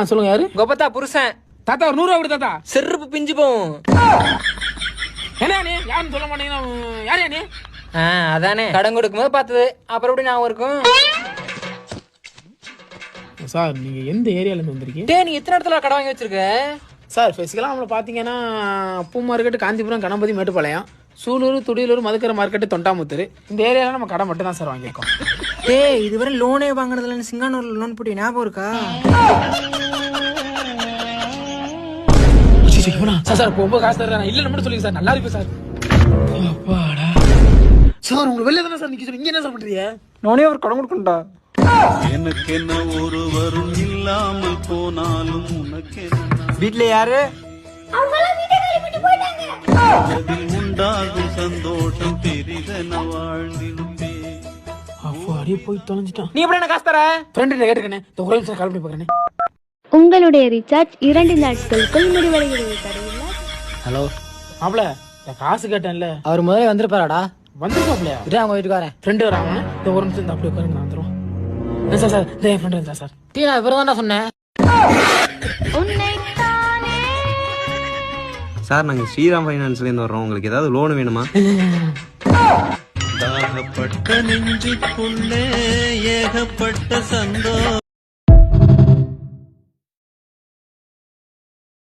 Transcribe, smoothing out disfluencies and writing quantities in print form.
சொல்லுங்க யாரு? கோபத்தா புருஷன். தாத்தா ஒரு 100 ரூபா கொடு தாத்தா. செருப்பு பிஞ்சு போகும். என்ன நீ யாருன்னு சொல்ல மாட்டீங்கன்னா யாரே நீ? அதானே கடன் கொடுக்கும்போது பார்த்தது, அப்புறம் எப்படி ஞாபகம் இருக்கும்? சார் நீங்க எந்த ஏரியாலேருந்து வந்திருக்கீங்க? நீ எத்தனை இடத்துல கடை வாங்கி வச்சிருக்க? சார் பேசிக்கலாம் நம்மளை பார்த்தீங்கன்னா பூ மார்க்கெட்டு, காந்திபுரம், கணபதி, மேட்டுப்பாளையம், சூலூர், துடியலூர், மதுக்கரை மார்க்கெட்டு, தொண்டாமுத்தூர், இந்த ஏரியாவில் நம்ம கடை மட்டும் தான் சார் வாங்கியிருக்கோம். இதுவரை லோனே வாங்குறதுல சிங்கானூர்ல லோன் போட்டு ஞாபகம் இருக்கா? சார் ரொம்ப காசு தர்றேன் இல்லை நம்ம சொல்லுங்க சார், நல்லா இருக்கு சார். அப்பாடா சார் உங்களுக்கு வெளியே தானே சார் நிற்க சொல்லி இங்கே என்ன சார் பண்ணுறீங்க? நானே ஒரு கடன் கொடுக்கணும்டா. எனக்கு என்ன ஒருவரும் இல்லாமல் போனாலும் உனக்கு வீட்ல யாரு? உண்டாகும் சந்தோஷம் பெரிதென வாழ்ந்திருப்பே. அப்படியே போய் தொலைஞ்சிட்டான். நீ எப்படி என்ன காசு தர? ஃப்ரெண்டு கேட்டுக்கண்ணே, இந்த ஒரே நிமிஷம் கால் பண்ணி பார்க்குறேன். உங்களுடைய ரீசார்ஜ் 2 நாட்களுக்குள் முடிவடைகிறது. ஹலோ மாப்பிள, காசு கேட்டேன்ல, அவர் முதல்ல வந்திருப்பாராடா? வந்துருப்பாப்லையா? அவங்க வீட்டுக்காரன் ஃப்ரெண்டு வராங்க. இந்த ஒரு நிமிஷம் இந்த அப்படியே உட்காருங்க, நான் வந்துடும். சார் சார் இந்த என் ஃப்ரெண்டு இருந்தா சார். நான் இவரை தான் சொன்னேன். சார் நாங்கள் ஸ்ரீராம் ஃபைனான்ஸ்லேருந்து வர்றோம், உங்களுக்கு ஏதாவது லோன் வேணுமா? தாகப்பட்ட நெஞ்சுக்குள்ளே ஏகப்பட்ட சந்தோஷம்.